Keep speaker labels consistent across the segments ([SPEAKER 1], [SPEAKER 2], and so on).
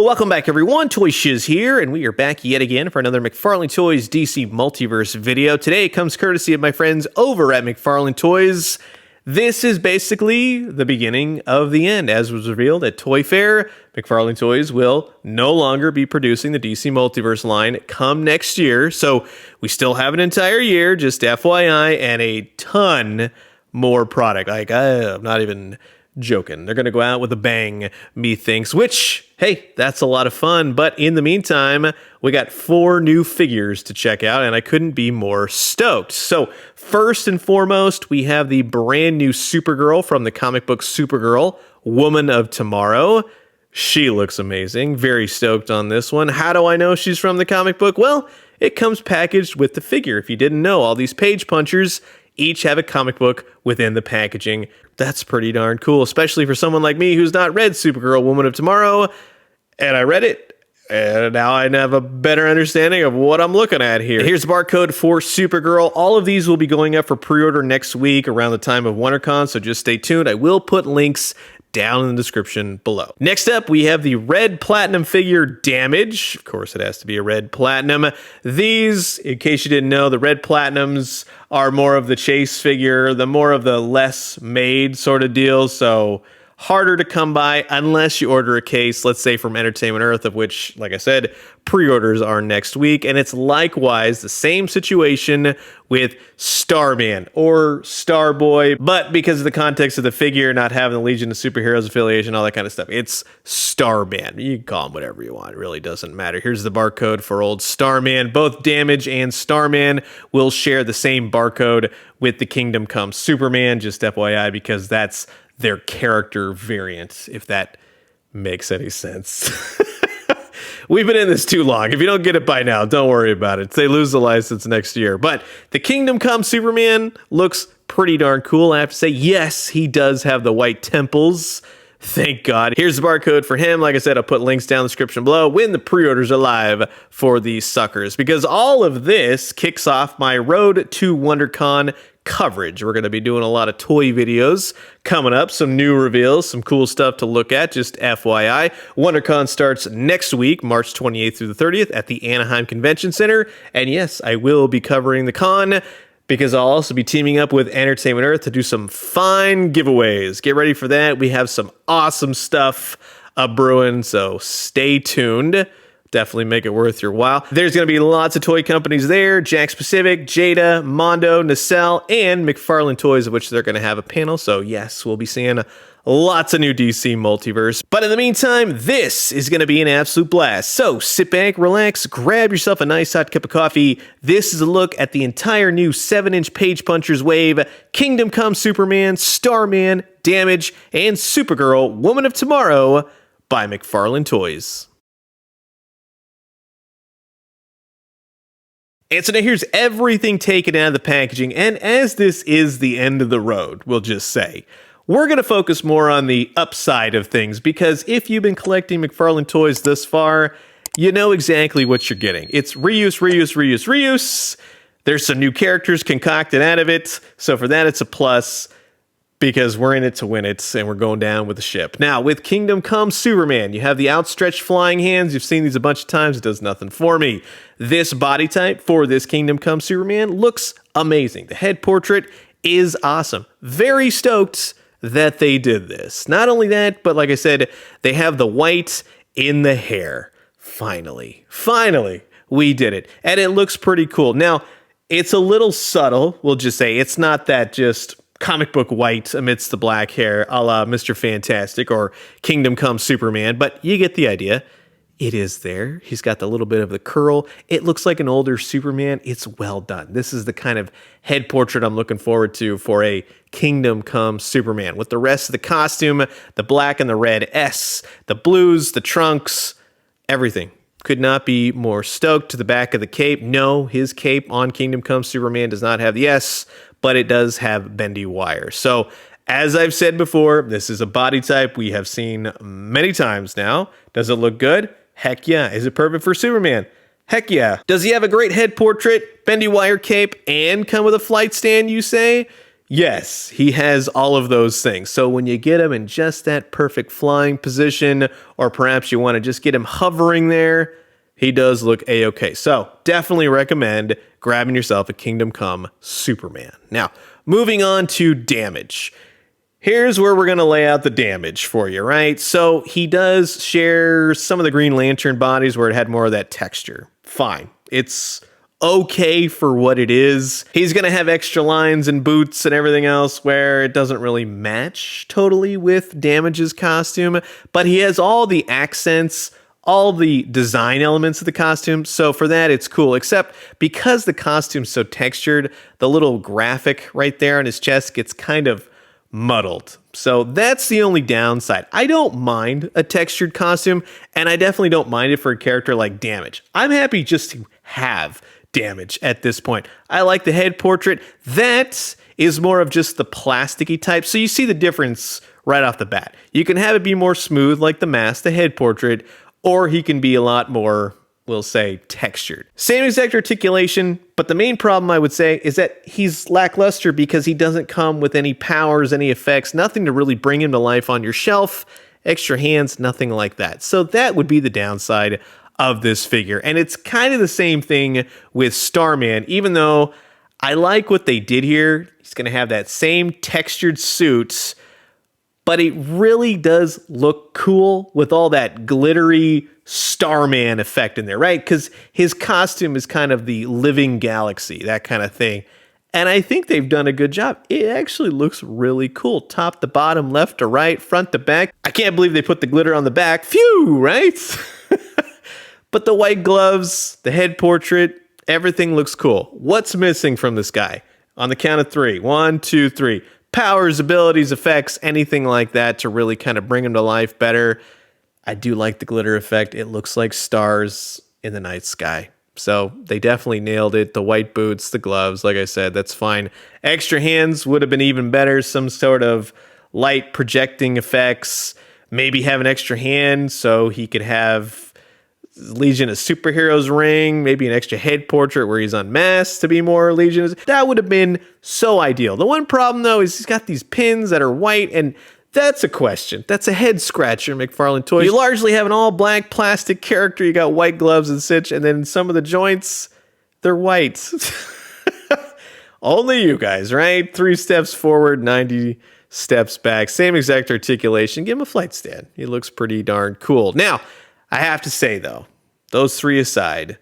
[SPEAKER 1] Welcome back, everyone. Toy Shiz here, and we are back yet again for another McFarlane Toys DC Multiverse video. Today it comes courtesy of my friends over at McFarlane Toys. This is basically the beginning of the end. As was revealed at Toy Fair, McFarlane Toys will no longer be producing the DC Multiverse line come next year. So we still have an entire year, just FYI, and a ton more product. I'm not even joking. They're going to go out with a bang, methinks, which, hey, that's a lot of fun. But in the meantime, we got 4 new figures to check out, and I couldn't be more stoked. So first and foremost, we have the brand new Supergirl from the comic book Supergirl, Woman of Tomorrow. She looks amazing. Very stoked on this one. How do I know she's from the comic book? Well, it comes packaged with the figure. If you didn't know, all these page punchers each have a comic book within the packaging. That's pretty darn cool, especially for someone like me who's not read Supergirl, Woman of Tomorrow, and I read it, and now I have a better understanding of what I'm looking at here. Here's the barcode for Supergirl. All of these will be going up for pre-order next week around the time of WonderCon, so just stay tuned. I will put links down in the description below. Next up, we have the red platinum figure Damage. Of course, it has to be a red platinum. These, in case you didn't know, the red platinums are more of the chase figure, the more of the less made sort of deal, so harder to come by unless you order a case, let's say from Entertainment Earth, of which, like I said, pre-orders are next week. And it's likewise the same situation with Starman or Starboy, but because of the context of the figure not having the Legion of Superheroes affiliation, all that kind of stuff, it's Starman. You can call him whatever you want. It really doesn't matter. Here's the barcode for old Starman. Both Damage and Starman will share the same barcode with the Kingdom Come Superman, just FYI, because that's their character variant, if that makes any sense. We've been in this too long. If you don't get it by now, don't worry about it. They lose the license next year. But the Kingdom Come Superman looks pretty darn cool. I have to say, yes, he does have the white temples. Thank God. Here's the barcode for him. Like I said, I'll put links down in the description below when the pre-orders are live for these suckers, because all of this kicks off my Road to WonderCon coverage. We're going to be doing a lot of toy videos coming up, some new reveals, some cool stuff to look at, just FYI. WonderCon starts next week, March 28th through the 30th at the Anaheim Convention Center. And yes, I will be covering the con, because I'll also be teaming up with Entertainment Earth to do some fine giveaways. Get ready for that. We have some awesome stuff brewing, so stay tuned. Definitely make it worth your while. There's going to be lots of toy companies there. Jakks Pacific, Jada, Mondo, Nacelle, and McFarlane Toys, of which they're going to have a panel. So yes, we'll be seeing lots of new DC Multiverse. But in the meantime, this is going to be an absolute blast. So sit back, relax, grab yourself a nice hot cup of coffee. This is a look at the entire new 7-inch Page Punchers wave, Kingdom Come Superman, Starman, Damage, and Supergirl, Woman of Tomorrow by McFarlane Toys. And so now here's everything taken out of the packaging, and as this is the end of the road, we'll just say, we're going to focus more on the upside of things, because if you've been collecting McFarlane Toys thus far, you know exactly what you're getting. It's reuse, reuse, reuse, reuse. There's some new characters concocted out of it, so for that it's a plus, because we're in it to win it, and we're going down with the ship. Now, with Kingdom Come Superman, you have the outstretched flying hands. You've seen these a bunch of times. It does nothing for me. This body type for this Kingdom Come Superman looks amazing. The head portrait is awesome. Very stoked that they did this. Not only that, but like I said, they have the white in the hair. Finally, we did it. And it looks pretty cool. Now, it's a little subtle, we'll just say. It's not that just comic book white amidst the black hair, a la Mr. Fantastic or Kingdom Come Superman, but you get the idea. It is there. He's got the little bit of the curl. It looks like an older Superman. It's well done. This is the kind of head portrait I'm looking forward to for a Kingdom Come Superman, with the rest of the costume, the black and the red S, the blues, the trunks, everything. Could not be more stoked. To the back of the cape. No, his cape on Kingdom Come Superman does not have the S, but it does have bendy wire. So, as I've said before, this is a body type we have seen many times now. Does it look good? Heck yeah. Is it perfect for Superman? Heck yeah. Does he have a great head portrait, bendy wire cape, and come with a flight stand, you say? Yes, he has all of those things. So when you get him in just that perfect flying position, or perhaps you want to just get him hovering there, he does look a-okay. So definitely recommend grabbing yourself a Kingdom Come Superman. Now, moving on to damage. Here's where we're going to lay out the damage for you, right? So he does share some of the Green Lantern bodies where it had more of that texture. Fine. It's okay for what it is. He's going to have extra lines and boots and everything else where it doesn't really match totally with Damage's costume, but he has all the accents, all the design elements of the costume. So for that, it's cool, except because the costume's so textured, the little graphic right there on his chest gets kind of muddled. So that's the only downside. I don't mind a textured costume, and I definitely don't mind it for a character like Damage. I'm happy just to have Damage at this point. I like the head portrait. That is more of just the plasticky type. So you see the difference right off the bat. You can have it be more smooth like the mask, the head portrait, or he can be a lot more, we'll say, textured. Same exact articulation, but the main problem I would say is that he's lackluster because he doesn't come with any powers, any effects, nothing to really bring him to life on your shelf, extra hands, nothing like that. So that would be the downside of this figure. And it's kind of the same thing with Starman, even though I like what they did here. He's going to have that same textured suit, but it really does look cool with all that glittery Starman effect in there, right? Because his costume is kind of the living galaxy, that kind of thing. And I think they've done a good job. It actually looks really cool. Top to bottom, left to right, front to back. I can't believe they put the glitter on the back. Phew, right? But the white gloves, the head portrait, everything looks cool. What's missing from this guy? On the count of three. 1, 2, 3. Powers, abilities, effects, anything like that to really kind of bring him to life better. I do like the glitter effect. It looks like stars in the night sky. So they definitely nailed it. The white boots, the gloves, like I said, that's fine. Extra hands would have been even better. Some sort of light projecting effects. Maybe have an extra hand so he could have Legion of Superheroes ring, maybe an extra head portrait where he's unmasked to be more Legion. That would have been so ideal. The one problem, though, is he's got these pins that are white, and that's a question. That's a head scratcher, McFarlane Toys. You largely have an all-black plastic character. You got white gloves and such, and then some of the joints, they're white. Only you guys, right? 3 steps forward, 90 steps back. Same exact articulation. Give him a flight stand. He looks pretty darn cool. Now, I have to say, though, those 3 aside,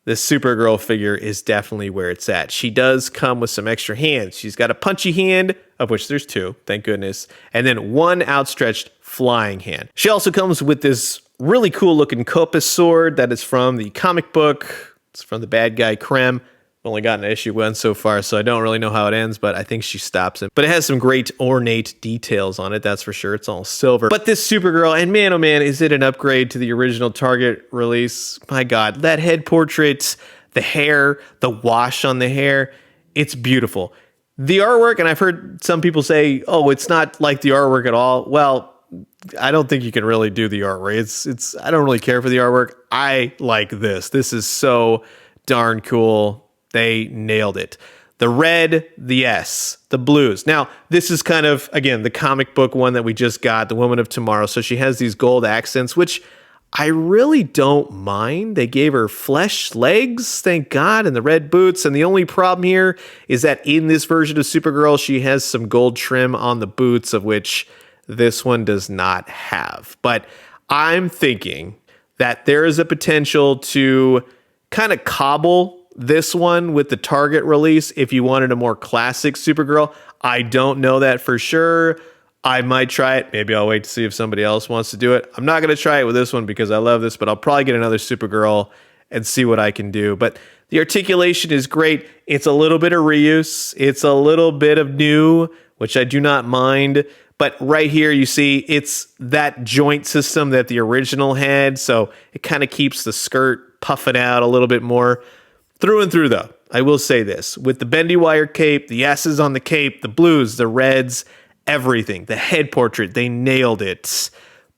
[SPEAKER 1] this Supergirl figure is definitely where it's at. She does come with some extra hands. She's got a punchy hand, of which there's 2, thank goodness, and then 1 outstretched flying hand. She also comes with this really cool looking Kopis sword that is from the comic book. It's from the bad guy Krem. I've only gotten to issue 1 so far, so I don't really know how it ends, but I think she stops him. But it has some great ornate details on it, that's for sure. It's all silver. But this Supergirl, and man, oh man, is it an upgrade to the original Target release? My God, that head portrait, the hair, the wash on the hair, it's beautiful. The artwork, and I've heard some people say, oh, it's not like the artwork at all. Well, I don't think you can really do the artwork. I don't really care for the artwork. I like this. This is so darn cool. They nailed it. The red, the S, the blues. Now, this is kind of, again, the comic book one that we just got, the Woman of Tomorrow. So she has these gold accents, which I really don't mind. They gave her flesh legs, thank God, and the red boots. And the only problem here is that in this version of Supergirl, she has some gold trim on the boots, of which this one does not have. But I'm thinking that there is a potential to kind of cobble this one with the Target release if you wanted a more classic Supergirl. I don't know that for sure. I might try it. Maybe I'll wait to see if somebody else wants to do it. I'm not going to try it with this one because I love this, but I'll probably get another Supergirl and see what I can do. But the articulation is great. It's a little bit of reuse. It's a little bit of new, which I do not mind. But right here, you see, it's that joint system that the original had. So it kind of keeps the skirt puffing out a little bit more. Through and through, though, I will say this. With the bendy wire cape, the S's on the cape, the blues, the reds, everything, the head portrait, they nailed it.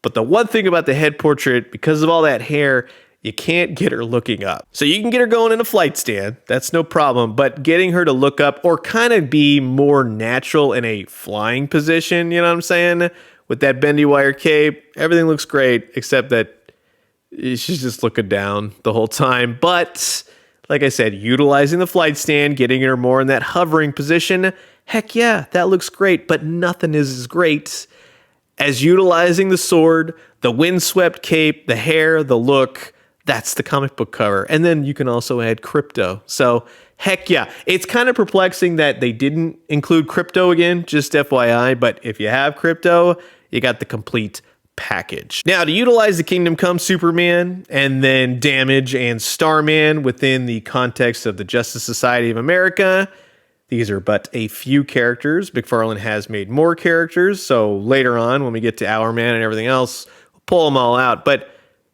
[SPEAKER 1] But the one thing about the head portrait, because of all that hair, you can't get her looking up. So you can get her going in a flight stand. That's no problem. But getting her to look up or kind of be more natural in a flying position, you know what I'm saying? With that bendy wire cape, everything looks great, except that she's just looking down the whole time. But like I said, utilizing the flight stand, getting her more in that hovering position, heck yeah, that looks great. But nothing is as great as utilizing the sword, the windswept cape, the hair, the look. That's the comic book cover. And then you can also add Crypto. So heck yeah. It's kind of perplexing that they didn't include Crypto again, just FYI. But if you have Crypto, you got the complete package. Now, to utilize the Kingdom Come Superman and then Damage and Starman within the context of the Justice Society of America, these are but a few characters. McFarlane has made more characters, so later on when we get to Hourman and everything else, we'll pull them all out. But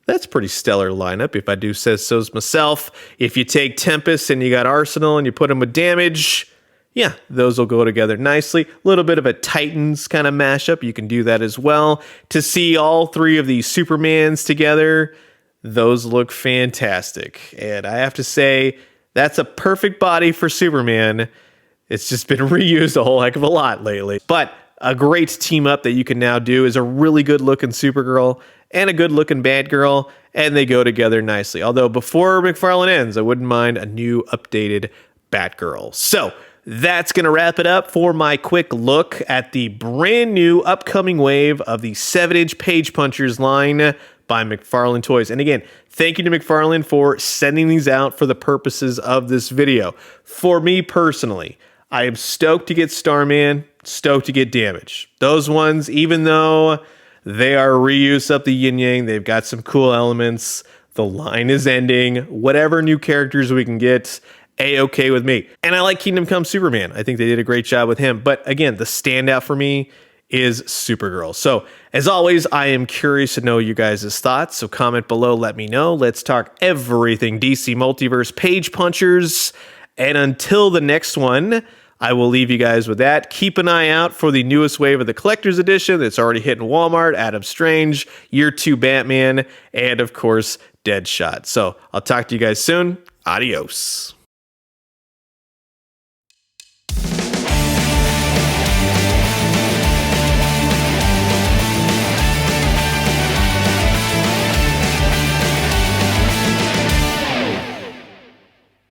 [SPEAKER 1] that's a pretty stellar lineup, if I do say so myself. If you take Tempest and you got Arsenal and you put them with Damage, yeah, those will go together nicely. A little bit of a Titans kind of mashup. You can do that as well. To see all three of these Supermans together, those look fantastic. And I have to say, that's a perfect body for Superman. It's just been reused a whole heck of a lot lately. But a great team up that you can now do is a really good looking Supergirl and a good looking Batgirl, and they go together nicely. Although before McFarlane ends, I wouldn't mind a new updated Batgirl. So that's going to wrap it up for my quick look at the brand new upcoming wave of the 7-inch Page Punchers line by McFarlane Toys. And again, thank you to McFarlane for sending these out for the purposes of this video. For me personally, I am stoked to get Starman, stoked to get Damage. Those ones, even though they are reuse of the yin-yang, they've got some cool elements, the line is ending, whatever new characters we can get, A-okay with me. And I like Kingdom Come Superman. I think they did a great job with him. But again, the standout for me is Supergirl. So as always, I am curious to know you guys' thoughts. So comment below, let me know. Let's talk everything DC Multiverse Page Punchers. And until the next one, I will leave you guys with that. Keep an eye out for the newest wave of the Collector's Edition that's already hitting Walmart, Adam Strange, Year 2 Batman, and of course, Deadshot. So I'll talk to you guys soon. Adios.